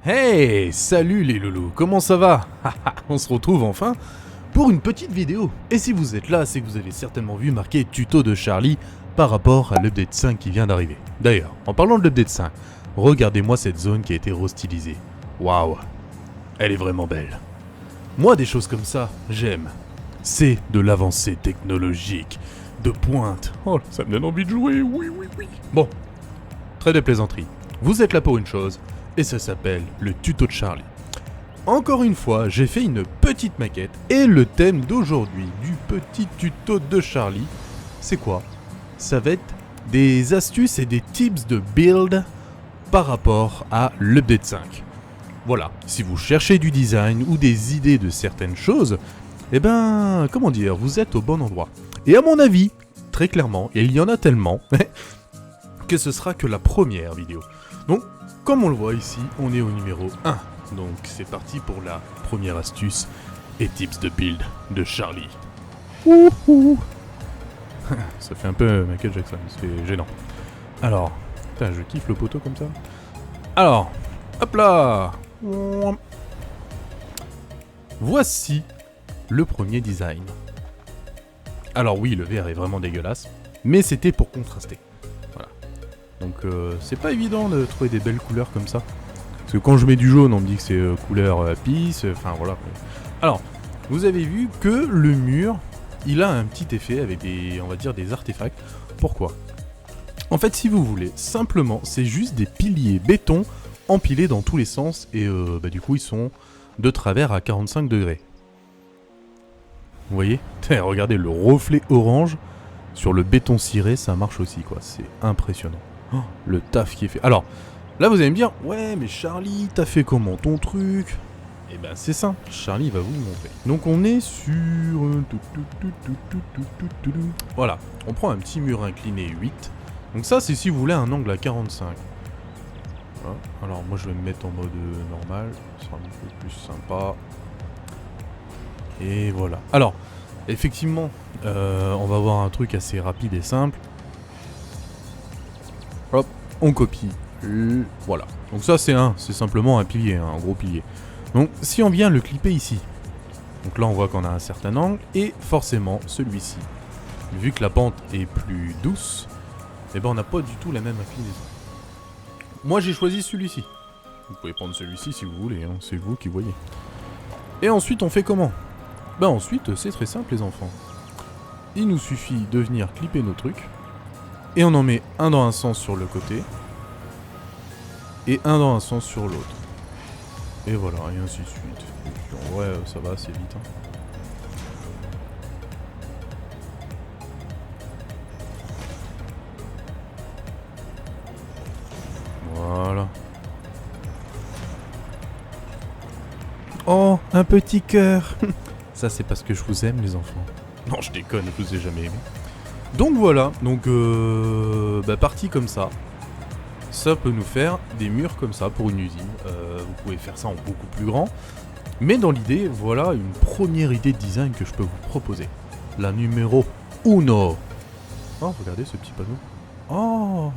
Hey, salut les loulous, comment ça va? On se retrouve enfin pour une petite vidéo. Et si vous êtes là, c'est que vous avez certainement vu marqué tuto de Charlie par rapport à l'update 5 qui vient d'arriver. D'ailleurs, en parlant de l'update 5, regardez-moi cette zone qui a été restylisée. Waouh, elle est vraiment belle. Moi, des choses comme ça, j'aime. C'est de l'avancée technologique, de pointe. Oh, ça me donne envie de jouer, oui. Bon, trêve de plaisanterie. Vous êtes là pour une chose, et ça s'appelle le tuto de Charlie. Encore une fois, j'ai fait une petite maquette, et le thème d'aujourd'hui du petit tuto de Charlie, c'est quoi? Ça va être des astuces et des tips de build par rapport à l'update 5. Voilà, si vous cherchez du design ou des idées de certaines choses, eh ben, comment dire, vous êtes au bon endroit. Et à mon avis, très clairement, et il y en a tellement, que ce sera que la première vidéo. Donc, comme on le voit ici, on est au numéro 1. Donc c'est parti pour la première astuce et tips de build de Charlie. Ouhou. Ça fait un peu Michael Jackson, c'est gênant. Alors, putain, je kiffe le poteau comme ça. Alors, hop là. Voici le premier design. Alors oui, le vert est vraiment dégueulasse, mais c'était pour contraster. Voilà. Donc c'est pas évident de trouver des belles couleurs comme ça. Parce que quand je mets du jaune, on me dit que c'est couleur pisse, enfin voilà. Alors, vous avez vu que le mur, il a un petit effet avec des, on va dire, des artefacts. Pourquoi ? En fait, si vous voulez, simplement, c'est juste des piliers béton empilés dans tous les sens et du coup, ils sont de travers à 45 degrés. Vous voyez ? Regardez le reflet orange sur le béton ciré, ça marche aussi, quoi. C'est impressionnant. Oh, le taf qui est fait. Alors, là, vous allez me dire, ouais, mais Charlie, t'as fait comment ton truc ? Eh ben, c'est simple, Charlie va vous le montrer. Donc, on est sur... Voilà, on prend un petit mur incliné 8. Donc ça, c'est si vous voulez un angle à 45. Voilà. Alors, moi, je vais me mettre en mode normal. Ce sera un peu plus sympa. Et voilà. Alors, effectivement, on va avoir un truc assez rapide et simple. Hop, on copie. Voilà. Donc ça, c'est simplement un pilier, un gros pilier. Donc, si on vient le clipper ici, donc là, on voit qu'on a un certain angle, et forcément, celui-ci, vu que la pente est plus douce, eh ben, on n'a pas du tout la même inclinaison. Moi, j'ai choisi celui-ci. Vous pouvez prendre celui-ci si vous voulez, hein, c'est vous qui voyez. Et ensuite, on fait comment ? Ben ensuite, c'est très simple, les enfants. Il nous suffit de venir clipper nos trucs, et on en met un dans un sens sur le côté, et un dans un sens sur l'autre. Et voilà, et ainsi de suite. Et puis en vrai, ça va assez vite. Hein. Voilà. Oh, un petit cœur. Ça, c'est parce que je vous aime, les enfants. Non, je déconne, je vous ai jamais aimé. Donc voilà, donc parti comme ça. Ça peut nous faire des murs comme ça pour une usine. Vous pouvez faire ça en beaucoup plus grand. Mais dans l'idée, voilà une première idée de design que je peux vous proposer. La numéro 1. Oh, regardez ce petit panneau. Oh,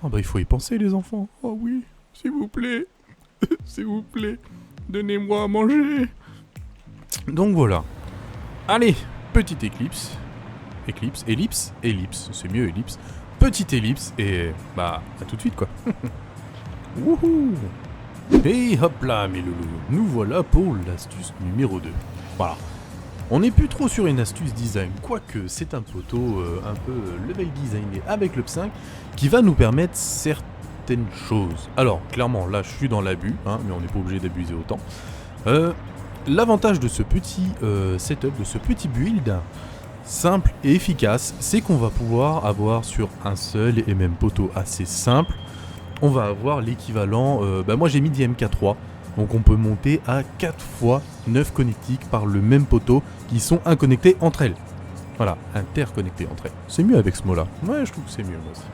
bah il faut y penser, les enfants. Oh oui, s'il vous plaît. S'il vous plaît. Donnez-moi à manger. Donc voilà. Allez, petite ellipse, c'est mieux ellipse. Petite ellipse et à tout de suite quoi. Wouhou. Et hop là mes loulous, nous voilà pour l'astuce numéro 2. Voilà. On n'est plus trop sur une astuce design, quoique c'est un poteau un peu level designé avec le 5 qui va nous permettre certaines choses. Alors clairement là je suis dans l'abus, hein, mais on n'est pas obligé d'abuser autant. L'avantage de ce petit setup, de ce petit build simple et efficace, c'est qu'on va pouvoir avoir sur un seul et même poteau assez simple, on va avoir l'équivalent, moi j'ai mis des MK3, donc on peut monter à 4 fois 9 connectiques par le même poteau qui sont inconnectés entre elles. Voilà, interconnectés entre elles. C'est mieux avec ce mot-là. Ouais, je trouve que c'est mieux moi aussi.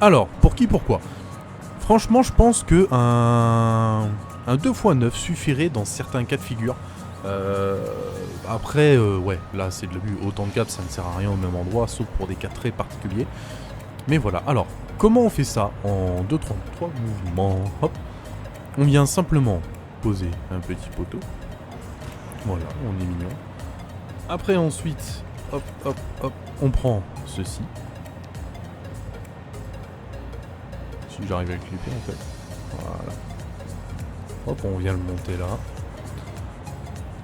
Alors, pour qui, pourquoi ? Franchement, je pense que un 2x9 suffirait dans certains cas de figure. Après, ouais, là c'est de l'abus. Autant de câbles, ça ne sert à rien au même endroit, sauf pour des cas très particuliers. Mais voilà, alors, comment on fait ça ? En 2-3 mouvements, hop. on vient simplement poser un petit poteau. Voilà, on est mignon. Après, ensuite, hop, hop, hop, on prend ceci. Si j'arrive à le clipper en fait. Voilà. Hop, on vient le monter là.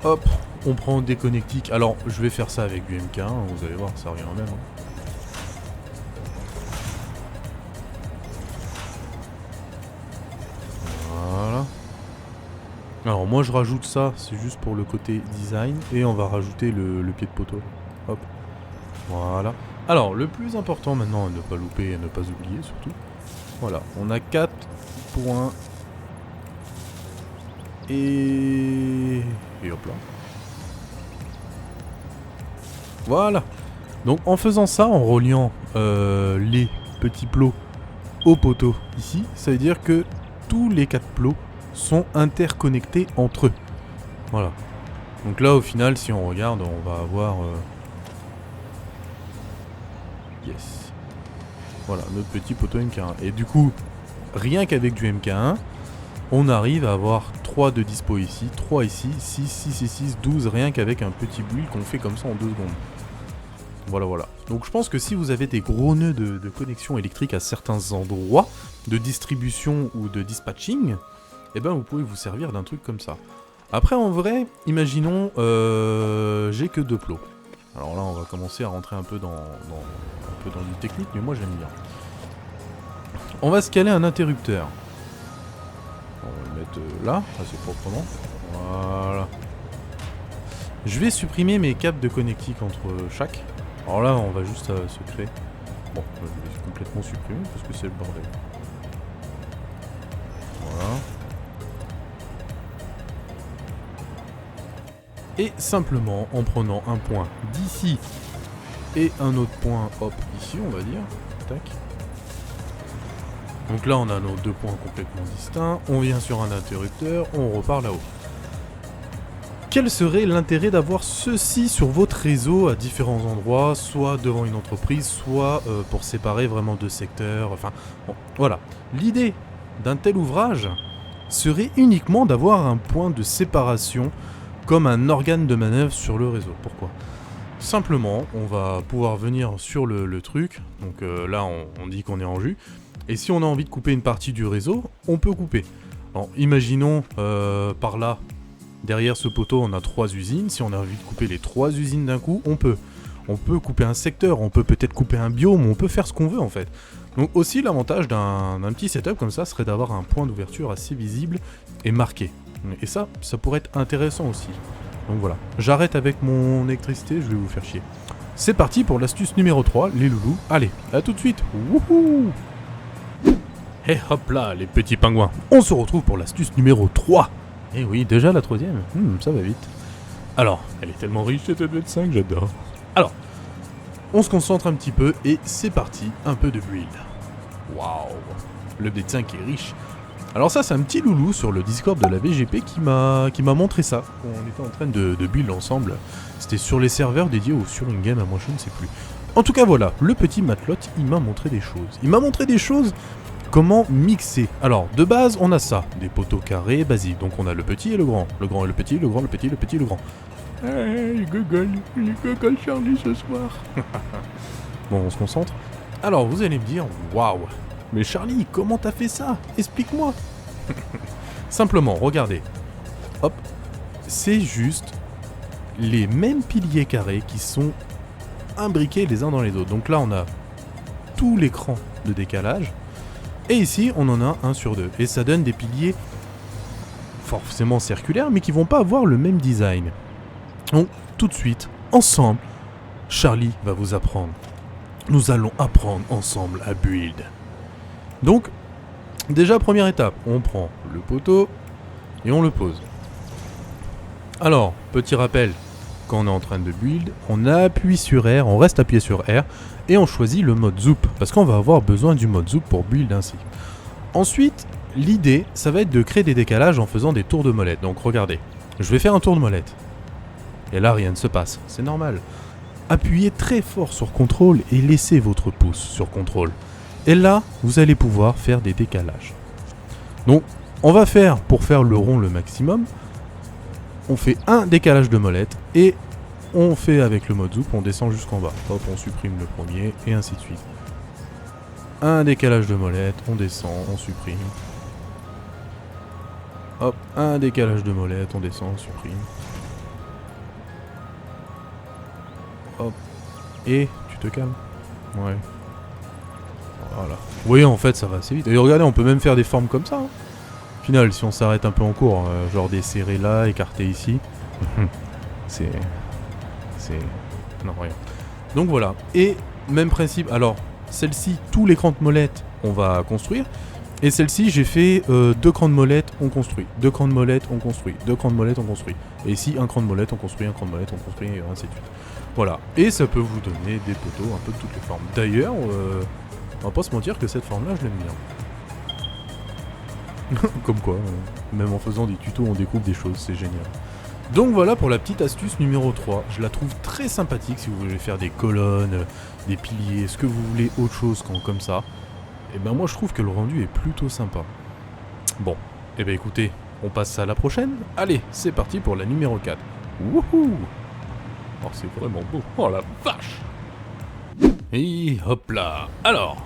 Hop, on prend des connectiques. Alors, je vais faire ça avec du MK1, vous allez voir, ça revient au même. Voilà. Alors, moi je rajoute ça, c'est juste pour le côté design. Et on va rajouter le pied de poteau. Hop. Voilà. Alors, le plus important maintenant, à ne pas louper et à ne pas oublier surtout. Voilà, on a 4 points. Et hop là. Voilà. Donc en faisant ça, en reliant les petits plots au poteau ici, ça veut dire que tous les 4 plots sont interconnectés entre eux. Voilà. Donc là au final, si on regarde, on va avoir... Yes. Voilà, notre petit poteau MK1. Et du coup, rien qu'avec du MK1, on arrive à avoir 3 de dispo ici, 3 ici, 6, 6 et 6, 12, rien qu'avec un petit build qu'on fait comme ça en 2 secondes. Voilà, voilà. Donc je pense que si vous avez des gros nœuds de connexion électrique à certains endroits, de distribution ou de dispatching, eh ben vous pouvez vous servir d'un truc comme ça. Après en vrai, imaginons, j'ai que 2 plots. Alors là on va commencer à rentrer un peu dans du technique, mais moi j'aime bien. On va se caler un interrupteur. On va le mettre là, assez proprement. Voilà. Je vais supprimer mes câbles de connectique entre chaque. Alors là, on va juste se créer. Bon, je vais complètement supprimer parce que c'est le bordel. Voilà. Et simplement en prenant un point d'ici et un autre point, hop, ici, on va dire. Tac. Donc là, on a nos 2 points complètement distincts. On vient sur un interrupteur, on repart là-haut. Quel serait l'intérêt d'avoir ceci sur votre réseau à différents endroits, soit devant une entreprise, soit pour séparer vraiment 2 secteurs, enfin, bon, voilà. L'idée d'un tel ouvrage serait uniquement d'avoir un point de séparation comme un organe de manœuvre sur le réseau. Pourquoi ? Simplement, on va pouvoir venir sur le truc, donc là on dit qu'on est en jus, et si on a envie de couper une partie du réseau, on peut couper. Alors, imaginons par là, derrière ce poteau, on a 3 usines. Si on a envie de couper les 3 usines d'un coup, on peut. On peut couper un secteur, on peut peut-être couper un biome, on peut faire ce qu'on veut en fait. Donc aussi l'avantage d'un petit setup comme ça serait d'avoir un point d'ouverture assez visible et marqué. Et ça pourrait être intéressant aussi. Donc voilà, j'arrête avec mon électricité, je vais vous faire chier. C'est parti pour l'astuce numéro 3, les loulous. Allez, à tout de suite. Wouhou! Et hop là, les petits pingouins. On se retrouve pour l'astuce numéro 3. Et oui, déjà la 3ème. Ça va vite. Alors, elle est tellement riche cette EDV5, j'adore. Alors, on se concentre un petit peu et c'est parti, un peu de build. Waouh, le EDV5 est riche. Alors ça, c'est un petit loulou sur le Discord de la VGP qui m'a montré ça. On était en train de build ensemble. C'était sur les serveurs dédiés ou sur une game à moi, je ne sais plus. En tout cas, voilà, le petit matelote, il m'a montré des choses. Il m'a montré des choses, comment mixer. Alors, de base, on a ça, des poteaux carrés basiques. Donc on a le petit et le grand. Le grand et le petit, le grand, le petit, le petit, le grand. Hey, il gogole Charlie ce soir. Bon, on se concentre. Alors, vous allez me dire, waouh, mais Charlie, comment t'as fait ça? Explique-moi. Simplement, regardez. Hop, c'est juste les mêmes piliers carrés qui sont imbriqués les uns dans les autres. Donc là, on a tout l'écran de décalage. Et ici, on en a un sur 2. Et ça donne des piliers forcément circulaires, mais qui vont pas avoir le même design. Donc, tout de suite, ensemble, Charlie va vous apprendre. Nous allons apprendre ensemble à build. Donc, déjà, première étape, on prend le poteau et on le pose. Alors, petit rappel, quand on est en train de build, on appuie sur R, on reste appuyé sur R, et on choisit le mode Zoop, parce qu'on va avoir besoin du mode Zoop pour build ainsi. Ensuite, l'idée, ça va être de créer des décalages en faisant des tours de molette. Donc regardez, je vais faire un tour de molette. Et là, rien ne se passe, c'est normal. Appuyez très fort sur CTRL et laissez votre pouce sur CTRL. Et là, vous allez pouvoir faire des décalages. Donc, On va faire, pour faire le rond le maximum, on fait un décalage de molette et on fait avec le mode zoom, on descend jusqu'en bas. Hop, on supprime le premier et ainsi de suite. Un décalage de molette, on descend, on supprime. Hop, un décalage de molette, on descend, on supprime. Hop, et tu te calmes. Ouais. Voilà. Vous voyez, en fait, ça va assez vite. Et regardez, on peut même faire des formes comme ça. Hein. Au final, si on s'arrête un peu en cours, genre desserrer là, écarter ici, c'est... Non, rien. Donc voilà. Et même principe. Alors, celle-ci, tous les crans de molette, on va construire. Et celle-ci, j'ai fait 2 crans de molette, on construit. 2 crans de molette, on construit. 2 crans de molette, on construit. Et ici, un cran de molette, on construit. Un cran de molette, on construit, et ainsi de suite. Voilà. Et ça peut vous donner des poteaux un peu de toutes les formes. D'ailleurs, on va pas se mentir que cette forme-là, je l'aime bien. Comme quoi, même en faisant des tutos, on découvre des choses, c'est génial. Donc voilà pour la petite astuce numéro 3. Je la trouve très sympathique si vous voulez faire des colonnes, des piliers, ce que vous voulez, autre chose comme ça. Et ben moi je trouve que le rendu est plutôt sympa. Bon, et ben écoutez, on passe à la prochaine. Allez, c'est parti pour la numéro 4. Wouhou! Oh c'est vraiment beau. Oh la vache! Et hop là. Alors,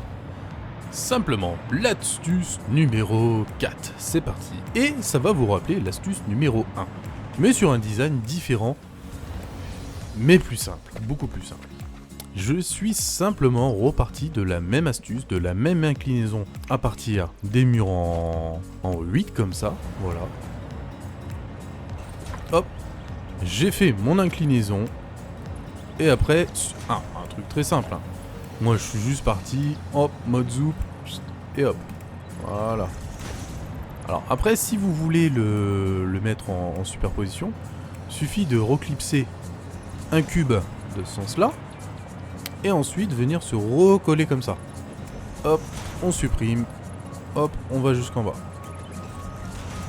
simplement l'astuce numéro 4. C'est parti. Et ça va vous rappeler l'astuce numéro 1. Mais sur un design différent, mais plus simple, beaucoup plus simple. Je suis simplement reparti de la même astuce, de la même inclinaison à partir des murs en 8 comme ça, voilà. Hop, j'ai fait mon inclinaison, et après, un truc très simple. Hein. Moi je suis juste parti, hop, mode zoom, et hop, voilà. Alors après, si vous voulez le mettre en superposition, suffit de reclipser un cube de ce sens-là, et ensuite venir se recoller comme ça. Hop, on supprime, hop, on va jusqu'en bas.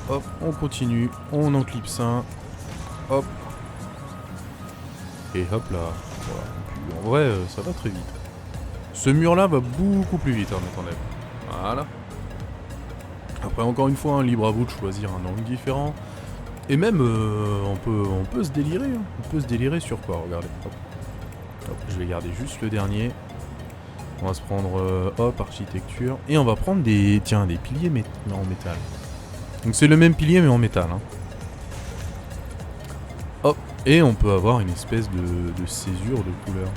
Hop, on continue, on en clipse un, hop, et hop là. Voilà. Puis, en vrai, ça va très vite. Ce mur-là va beaucoup plus vite, hein, attendez. Voilà. Après, encore une fois, hein, libre à vous de choisir un angle différent. Et même, on peut se délirer. Hein. On peut se délirer sur quoi? Regardez. Hop. Hop, je vais garder juste le dernier. On va se prendre, hop, architecture. Et on va prendre des piliers en métal. Donc c'est le même pilier, mais en métal. Hein. Hop. Et on peut avoir une espèce de césure de couleur.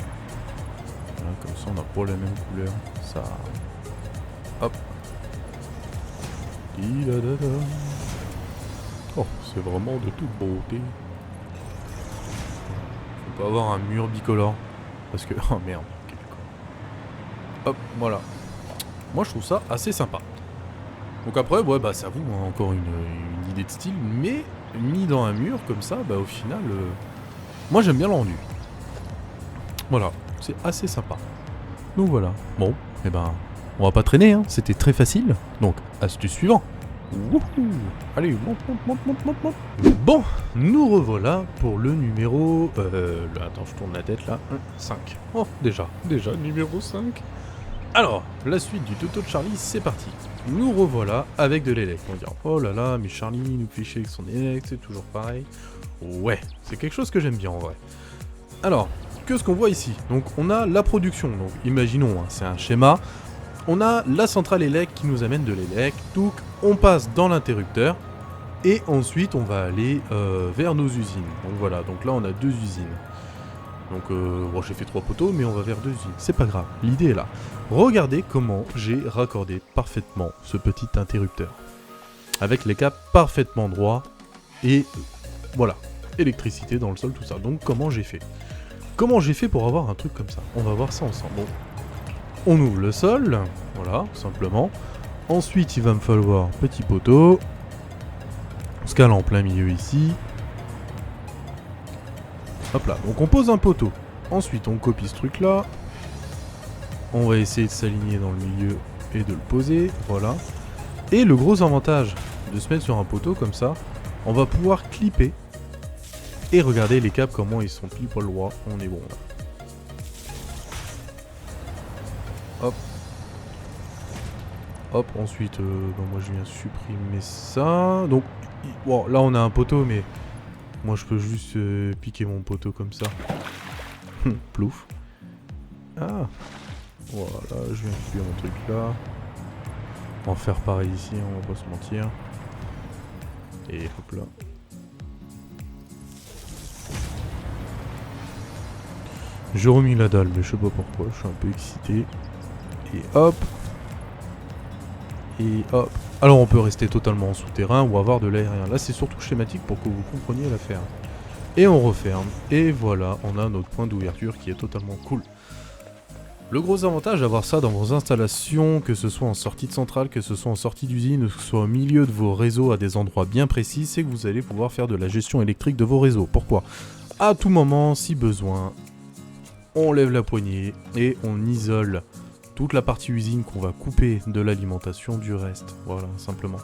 Voilà, comme ça, on n'a pas la même couleur. Ça... Hop. Oh, c'est vraiment de toute beauté. On peut avoir un mur bicolore. Parce que... Oh merde. Hop, voilà. Moi je trouve ça assez sympa. Donc après, ouais, bah ça vous, hein, encore une idée de style. Mais mis dans un mur comme ça, bah au final... Moi j'aime bien le rendu. Voilà, c'est assez sympa. Donc voilà. Bon, et ben... On va pas traîner, hein. C'était très facile. Donc, astuce suivante. Wouhou. Allez, monte. Bon, nous revoilà pour le numéro... attends, je tourne la tête là. 5. Oh, déjà, numéro 5. Alors, la suite du tuto de Charlie, c'est parti. Nous revoilà avec de l'élect. On va dire, oh là là, mais Charlie nous fait chier avec son élect, c'est toujours pareil. Ouais, c'est quelque chose que j'aime bien en vrai. Alors, que ce qu'on voit ici? Donc, on a la production. Donc, imaginons, hein, c'est un schéma. On a la centrale élect qui nous amène de l'élect, donc on passe dans l'interrupteur et ensuite on va aller vers nos usines. Donc voilà, donc là on a 2 usines. Donc bon, j'ai fait 3 poteaux mais on va vers 2 usines, c'est pas grave, l'idée est là. Regardez comment j'ai raccordé parfaitement ce petit interrupteur. Avec les câbles parfaitement droits et voilà, électricité dans le sol, tout ça. Donc comment j'ai fait? Comment j'ai fait pour avoir un truc comme ça? On va voir ça ensemble. Bon. On ouvre le sol, voilà, simplement. Ensuite, il va me falloir petit poteau. On se cale en plein milieu ici. Hop là, donc on pose un poteau. Ensuite, on copie ce truc-là. On va essayer de s'aligner dans le milieu et de le poser, voilà. Et le gros avantage de se mettre sur un poteau comme ça, on va pouvoir clipper. Et regardez les câbles, comment ils sont pile poil droit. On est bon là. Hop. Hop, ensuite, bon, moi je viens supprimer ça. Donc, bon, là on a un poteau, mais moi je peux juste piquer mon poteau comme ça. Plouf. Ah, voilà, je viens fuir mon truc là. On va faire pareil ici, on va pas se mentir. Et hop là. J'ai remis la dalle, mais je sais pas pourquoi, je suis un peu excité. Et hop. Et hop. Alors on peut rester totalement en souterrain ou avoir de l'aérien. Là c'est surtout schématique pour que vous compreniez l'affaire. Et on referme. Et voilà, on a notre point d'ouverture qui est totalement cool. Le gros avantage d'avoir ça dans vos installations, que ce soit en sortie de centrale, que ce soit en sortie d'usine, que ce soit au milieu de vos réseaux à des endroits bien précis, c'est que vous allez pouvoir faire de la gestion électrique de vos réseaux. Pourquoi ? À tout moment, si besoin, on lève la poignée et on isole toute la partie usine qu'on va couper de l'alimentation du reste. Voilà, simplement.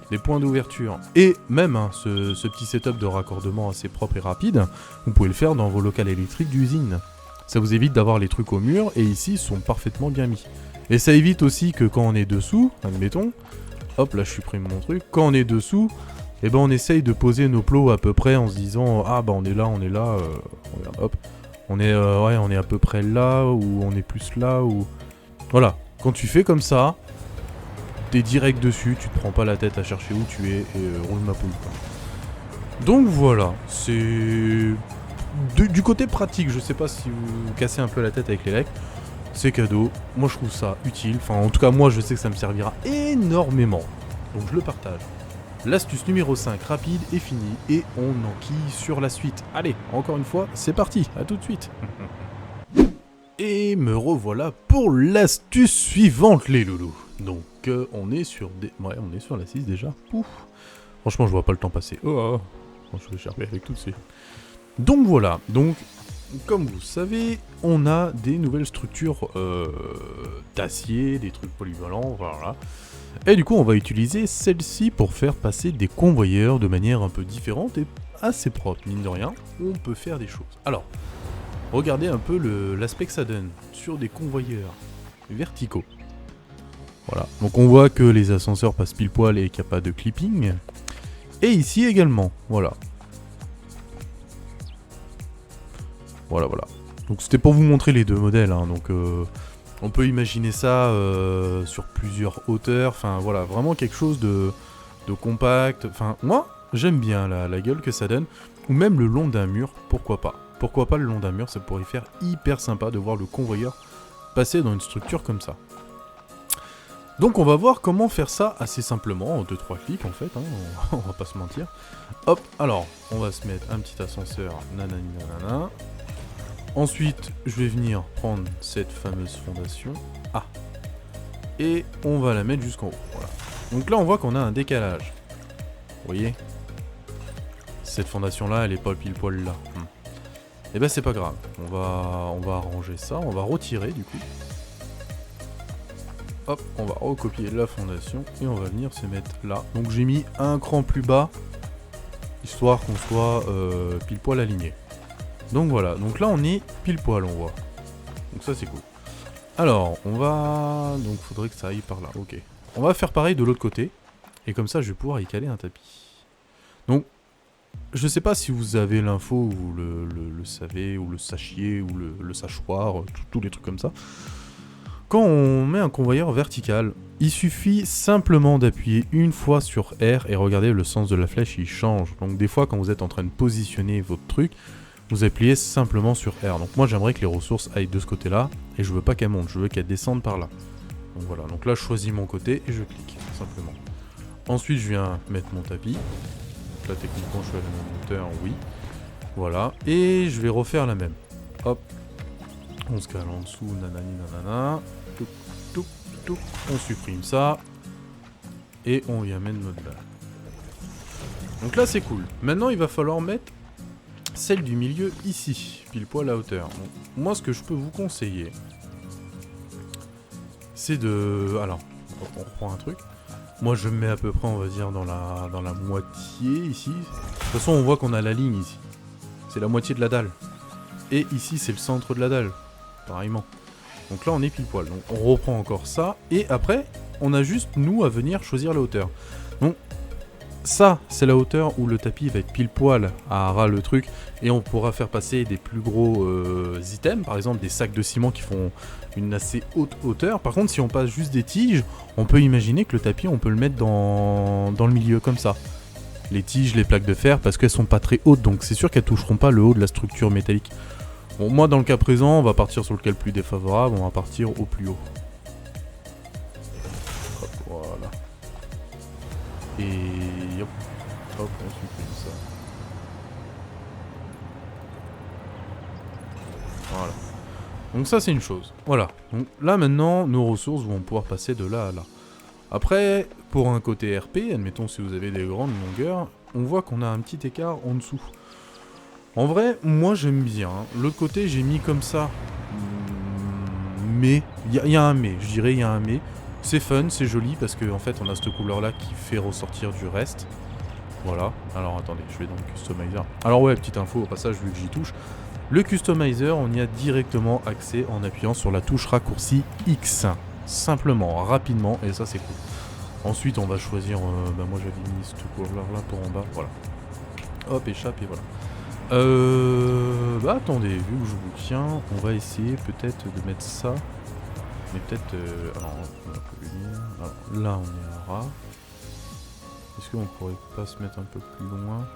Les points d'ouverture et même ce petit setup de raccordement assez propre et rapide, vous pouvez le faire dans vos locales électriques d'usine. Ça vous évite d'avoir les trucs au mur et ici ils sont parfaitement bien mis. Et ça évite aussi que quand on est dessous, admettons, hop là je supprime mon truc, quand on est dessous, eh ben on essaye de poser nos plots à peu près en se disant ah bah on est là, regarde, hop, on est ouais on est à peu près là ou on est plus là ou voilà. Quand tu fais comme ça, t'es direct dessus, tu te prends pas la tête à chercher où tu es et roule ma poule quoi. Donc voilà, c'est du côté pratique, je sais pas si vous cassez un peu la tête avec les lecs, c'est cadeau, moi je trouve ça utile, enfin en tout cas moi je sais que ça me servira énormément, donc je le partage. L'astuce numéro 5, rapide, est finie et on enquille sur la suite. Allez, encore une fois, c'est parti, à tout de suite. Et me revoilà pour l'astuce suivante les loulous. Donc on est sur des... Ouais, on est sur la 6 déjà. Ouf. Franchement je vois pas le temps passer. Oh, je vais chercher avec toutes ces... Donc voilà, donc comme vous savez, on a des nouvelles structures d'acier, des trucs polyvalents, voilà. Et du coup on va utiliser celle-ci pour faire passer des convoyeurs de manière un peu différente et assez propre, mine de rien, on peut faire des choses. Alors, regardez un peu l'aspect que ça donne sur des convoyeurs verticaux. Voilà, donc on voit que les ascenseurs passent pile poil et qu'il n'y a pas de clipping. Et ici également, voilà. Voilà. Donc c'était pour vous montrer les deux modèles, hein. Donc on peut imaginer ça sur plusieurs hauteurs. Enfin voilà, vraiment quelque chose de compact. Enfin moi, j'aime bien la gueule que ça donne. Ou même le long d'un mur, pourquoi pas. Pourquoi pas le long d'un mur, ça pourrait faire hyper sympa de voir le convoyeur passer dans une structure comme ça. Donc on va voir comment faire ça assez simplement, en 2-3 clics en fait, hein, on va pas se mentir. Hop, alors, on va se mettre un petit ascenseur, nanani nanana. Ensuite, je vais venir prendre cette fameuse fondation. Ah. Et on va la mettre jusqu'en haut. Voilà. Donc là, on voit qu'on a un décalage. Vous voyez ? Cette fondation-là, elle est pas pile poil là. Et ben c'est pas grave. On va arranger ça. On va retirer du coup. Hop, on va recopier la fondation et on va venir se mettre là. Donc j'ai mis un cran plus bas, histoire qu'on soit pile poil aligné. Donc voilà, donc là on est pile poil on voit. Donc ça c'est cool. Alors on va... Donc faudrait que ça aille par là, ok. On va faire pareil de l'autre côté. Et comme ça je vais pouvoir y caler un tapis. Donc je sais pas si vous avez l'info ou vous le savez, ou le sachiez, ou le sachoir, tous les trucs comme ça. Quand on met un convoyeur vertical, il suffit simplement d'appuyer une fois sur R et regardez le sens de la flèche il change. Donc des fois quand vous êtes en train de positionner votre truc, vous appuyez simplement sur R. Donc moi j'aimerais que les ressources aillent de ce côté là et je veux pas qu'elles montent, je veux qu'elles descendent par là. Donc voilà, donc là je choisis mon côté et je clique simplement. Ensuite je viens mettre mon tapis. Donc là techniquement je suis à la même hauteur, oui. Voilà, et je vais refaire la même. Hop. On se cale en dessous, nanani nanana. Toup, toup, toup. On supprime ça. Et on vient mettre notre dalle. Donc là c'est cool. Maintenant il va falloir mettre celle du milieu ici, pile poil à hauteur. Donc, moi ce que je peux vous conseiller, c'est de... Alors, on reprend un truc. Moi je me mets à peu près on va dire dans la moitié ici. De toute façon on voit qu'on a la ligne ici. C'est la moitié de la dalle. Et ici c'est le centre de la dalle. Pareillement. Donc là on est pile poil. Donc on reprend encore ça. Et après, on a juste, nous, à venir choisir la hauteur. Donc, ça, c'est la hauteur où le tapis va être pile poil à ras le truc et on pourra faire passer des plus gros items, par exemple des sacs de ciment qui font une assez haute hauteur. Par contre, si on passe juste des tiges, on peut imaginer que le tapis, on peut le mettre dans le milieu comme ça. Les tiges, les plaques de fer, parce qu'elles sont pas très hautes, donc c'est sûr qu'elles toucheront pas le haut de la structure métallique. Bon, moi, dans le cas présent, on va partir sur le cas le plus défavorable, on va partir au plus haut. Hop, voilà. Et hop, hop, on supprime ça. Voilà. Donc ça c'est une chose. Voilà. Donc là maintenant, nos ressources vont pouvoir passer de là à là. Après, pour un côté RP, admettons si vous avez des grandes longueurs, on voit qu'on a un petit écart en dessous. En vrai, moi j'aime bien. L'autre côté, j'ai mis comme ça. Mais, il y a un mais, je dirais il y a un mais. C'est fun, c'est joli parce qu'en fait on a cette couleur là qui fait ressortir du reste. Voilà. Alors attendez, je vais dans le customizer. Alors ouais, petite info au passage vu que j'y touche. Le customizer, on y a directement accès en appuyant sur la touche raccourci X. Simplement, rapidement, et ça c'est cool. Ensuite on va choisir, moi j'avais mis cette couleur là pour en bas, voilà. Hop, échappe et voilà. Attendez, vu que je vous tiens, on va essayer peut-être de mettre ça. Mais peut-être, alors on va venir. Alors là on est à ras. Est-ce qu'on pourrait pas se mettre un peu plus loin?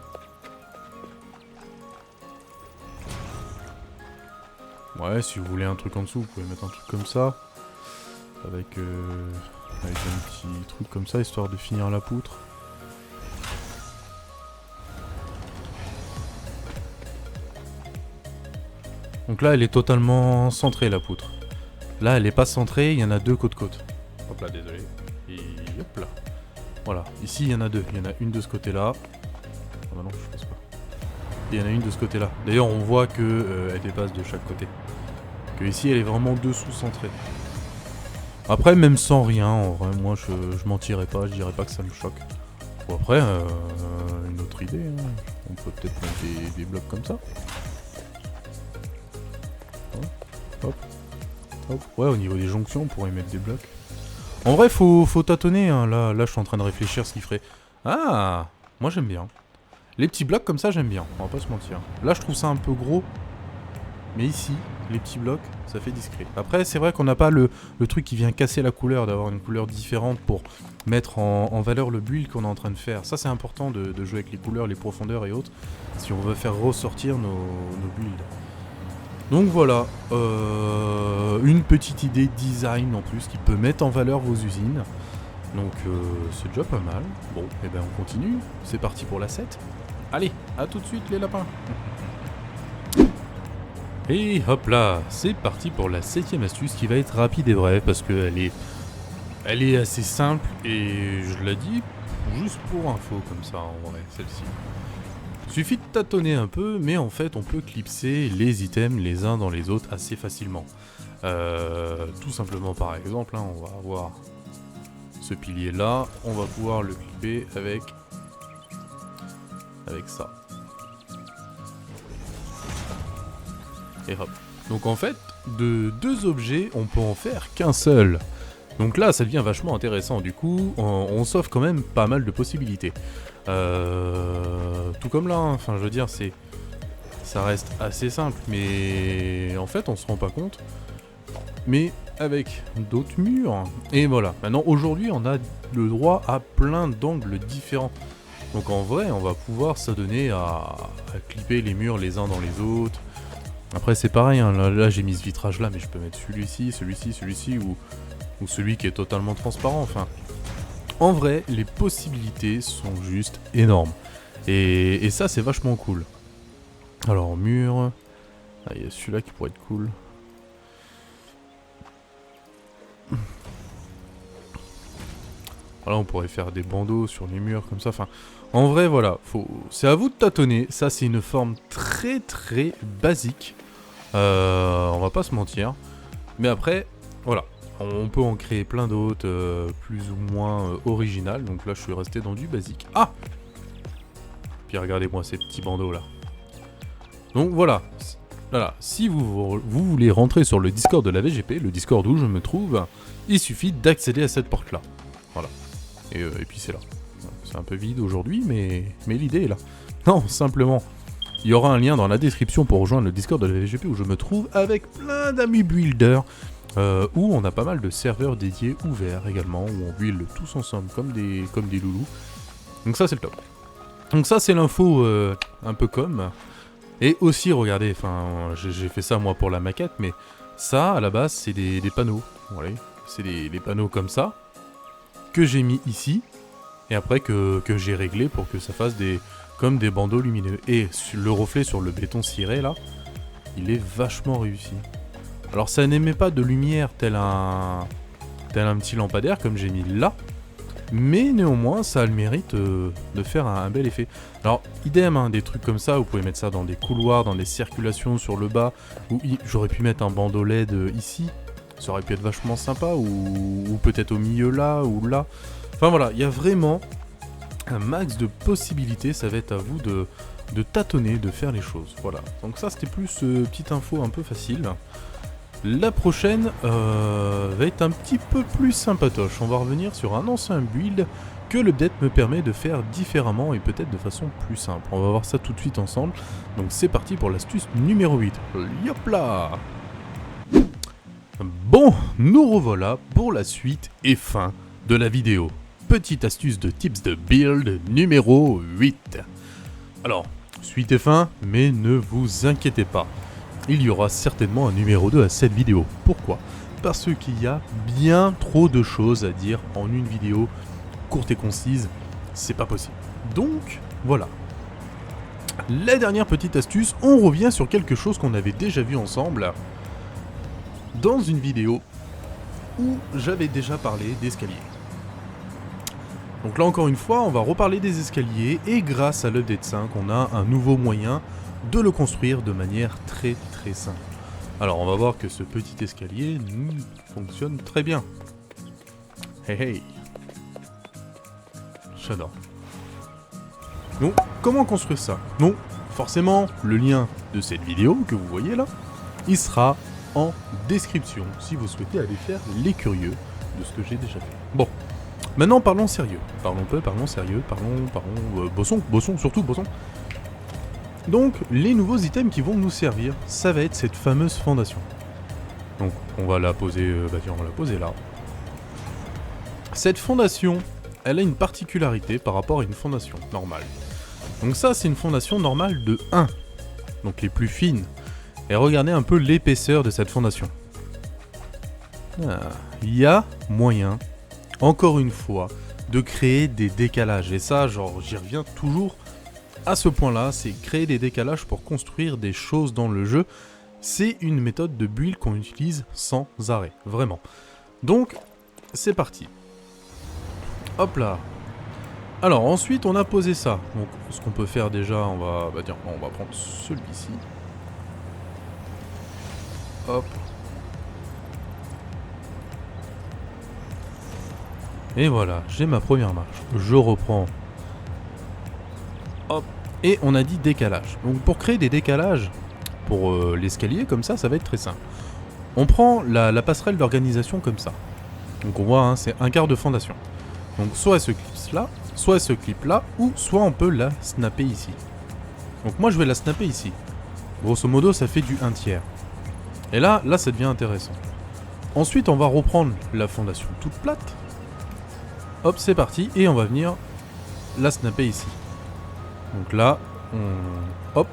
Ouais, si vous voulez un truc en dessous, vous pouvez mettre un truc comme ça. Avec un petit truc comme ça, histoire de finir la poutre. Donc là, elle est totalement centrée, la poutre. Là, elle est pas centrée, il y en a deux côte-côte. Hop là, désolé. Et hop là. Voilà, ici, il y en a deux. Il y en a une de ce côté-là. Ah bah non, je pense pas. Et il y en a une de ce côté-là. D'ailleurs, on voit que elle dépasse de chaque côté. Que ici, elle est vraiment dessous centrée. Après, même sans rien, en vrai, moi, je mentirais pas, je dirais pas que ça me choque. Bon, après, une autre idée, hein. On peut peut-être mettre des blocs comme ça. Hop, hop. Ouais, au niveau des jonctions, on pourrait mettre des blocs. En vrai, faut tâtonner, hein. Là, je suis en train de réfléchir ce qu'il ferait. Ah, moi j'aime bien. Les petits blocs comme ça, j'aime bien, on va pas se mentir. Là, je trouve ça un peu gros. Mais ici, les petits blocs, ça fait discret. Après, c'est vrai qu'on n'a pas le truc qui vient casser la couleur, d'avoir une couleur différente pour mettre en valeur le build qu'on est en train de faire. Ça, c'est important de jouer avec les couleurs, les profondeurs et autres, si on veut faire ressortir nos builds. Donc voilà, une petite idée design en plus qui peut mettre en valeur vos usines. Donc c'est déjà pas mal. Bon, et ben on continue. C'est parti pour la 7. Allez, à tout de suite les lapins. Et hop là, c'est parti pour la 7ème astuce qui va être rapide et brève parce qu'elle est assez simple et je la dis juste pour info comme ça en vrai, celle-ci. Suffit de tâtonner un peu, mais en fait on peut clipser les items les uns dans les autres assez facilement. Tout simplement par exemple, hein, on va avoir ce pilier là, on va pouvoir le clipper avec ça. Et hop. Donc en fait, de deux objets, on peut en faire qu'un seul. Donc là, ça devient vachement intéressant. Du coup, on s'offre quand même pas mal de possibilités. Tout comme là, hein. Enfin, je veux dire, ça reste assez simple, mais en fait, on se rend pas compte. Mais avec d'autres murs. Et voilà. Maintenant, aujourd'hui, on a le droit à plein d'angles différents. Donc en vrai, on va pouvoir s'adonner à clipper les murs les uns dans les autres. Après c'est pareil, hein, là j'ai mis ce vitrage là, mais je peux mettre celui-ci, ou celui qui est totalement transparent, enfin. En vrai, les possibilités sont juste énormes. Et ça c'est vachement cool. Alors mur, il y a celui-là qui pourrait être cool. Voilà, on pourrait faire des bandeaux sur les murs comme ça, enfin. En vrai, voilà, c'est à vous de tâtonner. Ça, c'est une forme très très basique. On va pas se mentir. Mais après, voilà, on peut en créer plein d'autres, plus ou moins originales. Donc là, je suis resté dans du basique. Ah! Puis regardez-moi ces petits bandeaux là. Donc voilà, voilà, si vous voulez rentrer sur le Discord de la VGP, le Discord où je me trouve, il suffit d'accéder à cette porte-là. Voilà. Et puis c'est là. C'est un peu vide aujourd'hui, mais l'idée est là. Non, simplement, il y aura un lien dans la description pour rejoindre le Discord de la VGP où je me trouve avec plein d'amis builders, où on a pas mal de serveurs dédiés ouverts également, où on build tous ensemble comme des loulous. Donc ça c'est le top. Donc ça c'est l'info un peu comme. Et aussi regardez, enfin j'ai fait ça moi pour la maquette, mais ça à la base c'est des panneaux. Voilà. C'est des panneaux comme ça, que j'ai mis ici, et après que j'ai réglé pour que ça fasse comme des bandeaux lumineux. Et le reflet sur le béton ciré là, il est vachement réussi. Alors ça n'émet pas de lumière tel un petit lampadaire comme j'ai mis là, mais néanmoins ça a le mérite de faire un bel effet. Alors idem, hein, des trucs comme ça, vous pouvez mettre ça dans des couloirs, dans des circulations sur le bas, ou j'aurais pu mettre un bandeau LED ici, ça aurait pu être vachement sympa, ou peut-être au milieu là, ou là. Enfin voilà, il y a vraiment un max de possibilités, ça va être à vous de tâtonner, de faire les choses. Voilà, donc ça c'était plus petite info un peu facile. La prochaine va être un petit peu plus sympatoche. On va revenir sur un ancien build que l'update me permet de faire différemment et peut-être de façon plus simple. On va voir ça tout de suite ensemble. Donc c'est parti pour l'astuce numéro 8. Yop là! Bon, nous revoilà pour la suite et fin de la vidéo. Petite astuce de tips de build numéro 8. Alors, suite et fin, mais ne vous inquiétez pas. Il y aura certainement un numéro 2 à cette vidéo. Pourquoi ? Parce qu'il y a bien trop de choses à dire en une vidéo courte et concise. C'est pas possible. Donc, voilà. La dernière petite astuce, on revient sur quelque chose qu'on avait déjà vu ensemble dans une vidéo où j'avais déjà parlé d'escaliers. Donc là encore une fois, on va reparler des escaliers et grâce à l'update 5, on a un nouveau moyen de le construire de manière très très simple. Alors on va voir que ce petit escalier fonctionne très bien. Hey hey. J'adore. Donc comment construire ça? Non, forcément le lien de cette vidéo que vous voyez là, il sera en description si vous souhaitez aller faire les curieux de ce que j'ai déjà fait. Bon, maintenant parlons sérieux. Parlons sérieux, bossons, surtout bossons. Donc, les nouveaux items qui vont nous servir, ça va être cette fameuse fondation. Donc, on va la poser, on va la poser là. Cette fondation, elle a une particularité par rapport à une fondation normale. Donc ça, c'est une fondation normale de 1. Donc les plus fines. Et regardez un peu l'épaisseur de cette fondation. Il y a moyen, encore une fois, de créer des décalages. Et ça, genre, j'y reviens toujours à ce point-là, c'est créer des décalages pour construire des choses dans le jeu. C'est une méthode de build qu'on utilise sans arrêt, vraiment. Donc, c'est parti. Hop là. Alors, ensuite, on a posé ça. Donc, ce qu'on peut faire déjà, on va prendre celui-ci. Hop. Et voilà, j'ai ma première marche. Je reprends. Hop. Et on a dit décalage. Donc pour créer des décalages pour l'escalier comme ça va être très simple. On prend la passerelle d'organisation comme ça. Donc on voit, hein, c'est un quart de fondation. Donc soit elle se clipse là, soit elle se clip là, ou soit on peut la snapper ici. Donc moi je vais la snapper ici. Grosso modo ça fait du 1/3. Et là ça devient intéressant. Ensuite on va reprendre la fondation toute plate. Hop, c'est parti, et on va venir la snapper ici. Donc là, hop,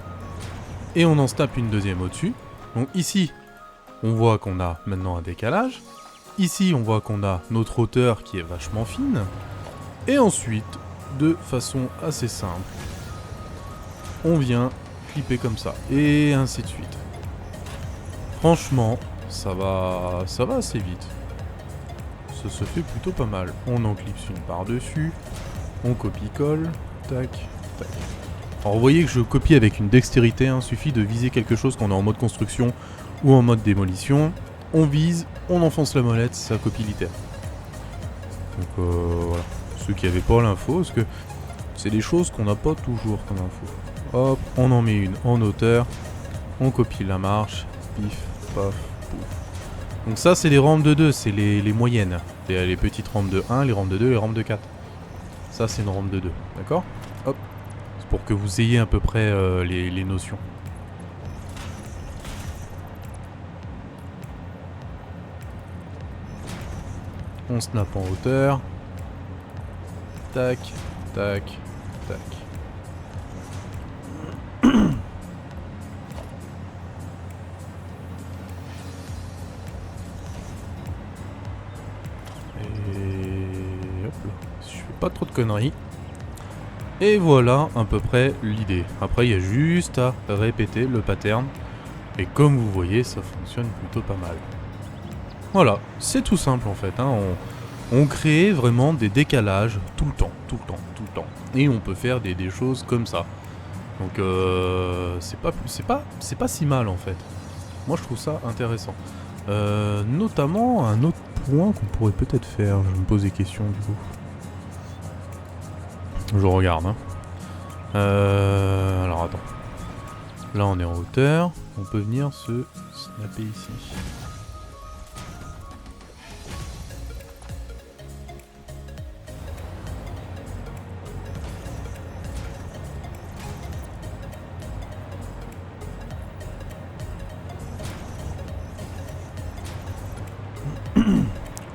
et on en snap une deuxième au-dessus. Donc ici, on voit qu'on a maintenant un décalage. Ici, on voit qu'on a notre hauteur qui est vachement fine. Et ensuite, de façon assez simple, on vient clipper comme ça, et ainsi de suite. Franchement, ça va assez vite. Ça se fait plutôt pas mal. On en clipse une par-dessus, on copie-colle, tac. Alors vous voyez que je copie avec une dextérité, hein, suffit de viser quelque chose qu'on est en mode construction ou en mode démolition. On vise, on enfonce la molette, ça copie littéralement. Donc voilà, ceux qui n'avaient pas l'info, parce que c'est des choses qu'on n'a pas toujours comme info. Hop, on en met une en hauteur, On copie la marche. Pif, paf, pouf. Donc ça, c'est les rampes de 2, c'est les moyennes. Les petites rampes de 1, les rampes de 2, les rampes de 4. Ça, c'est une rampe de 2, d'accord? Hop. C'est pour que vous ayez à peu près les notions. On snap en hauteur. Tac, tac, tac. Et hop là. Je fais pas trop de conneries. Et voilà à peu près l'idée. Après, il y a juste à répéter le pattern. Et comme vous voyez, ça fonctionne plutôt pas mal. Voilà, c'est tout simple en fait. Hein. On crée vraiment des décalages tout le temps, tout le temps, tout le temps. Et on peut faire des choses comme ça. Donc c'est pas si mal en fait. Moi je trouve ça intéressant. Notamment un autre point qu'on pourrait peut-être faire. Je me pose des questions du coup. Je regarde. Hein. Alors attends. Là on est en hauteur. On peut venir se snapper ici.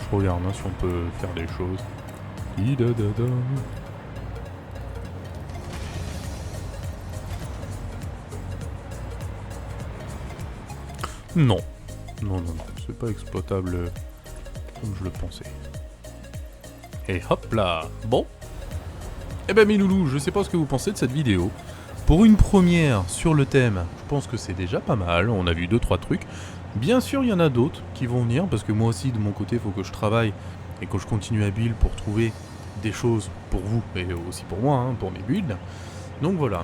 Je regarde hein, si on peut faire des choses. Non. Non, non, non. C'est pas exploitable comme je le pensais. Et hop là. Bon. Eh ben mes loulous, je sais pas ce que vous pensez de cette vidéo. Pour une première sur le thème, je pense que c'est déjà pas mal. On a vu 2-3 trucs. Bien sûr, il y en a d'autres qui vont venir, parce que moi aussi, de mon côté, il faut que je travaille et que je continue à build pour trouver des choses pour vous, et aussi pour moi, hein, pour mes builds. Donc voilà,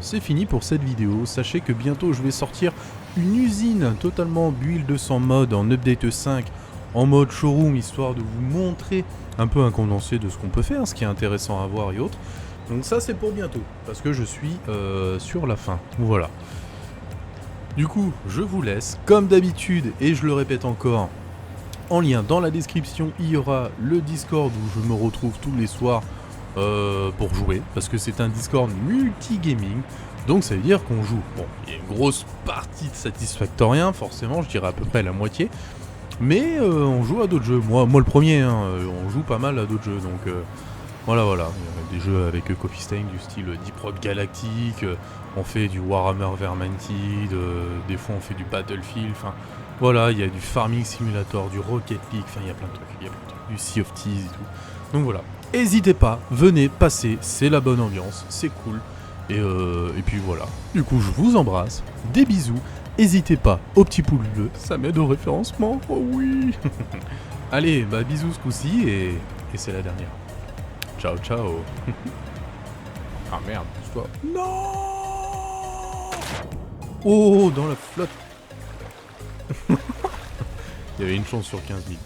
c'est fini pour cette vidéo. Sachez que bientôt, je vais sortir une usine totalement build sans mode en update 5, en mode showroom, histoire de vous montrer un peu un condensé de ce qu'on peut faire, ce qui est intéressant à voir et autres. Donc ça, c'est pour bientôt, parce que je suis sur la fin. Voilà. Du coup, je vous laisse, comme d'habitude, et je le répète encore, en lien dans la description, il y aura le Discord où je me retrouve tous les soirs pour jouer, parce que c'est un Discord multi-gaming, donc ça veut dire qu'on joue. Bon, il y a une grosse partie de Satisfactorien, forcément, je dirais à peu près la moitié, mais on joue à d'autres jeux. Moi le premier, hein, on joue pas mal à d'autres jeux, donc voilà. Il y a des jeux avec Coffee Stain du style Deep Rock Galactic, on fait du Warhammer Vermintide, des fois on fait du Battlefield, enfin voilà, il y a du Farming Simulator, du Rocket League, enfin il y a plein de trucs, du Sea of Thieves et tout. Donc voilà, n'hésitez pas, venez, passez, c'est la bonne ambiance, c'est cool, et puis voilà. Du coup je vous embrasse, des bisous, n'hésitez pas au petit pouce bleu, ça m'aide au référencement, oh oui. Allez, bah bisous ce coup-ci, et c'est la dernière. Ciao, ciao. Ah merde, pousse-toi. Non. Oh, dans la flotte. Il y avait une chance sur 15 000.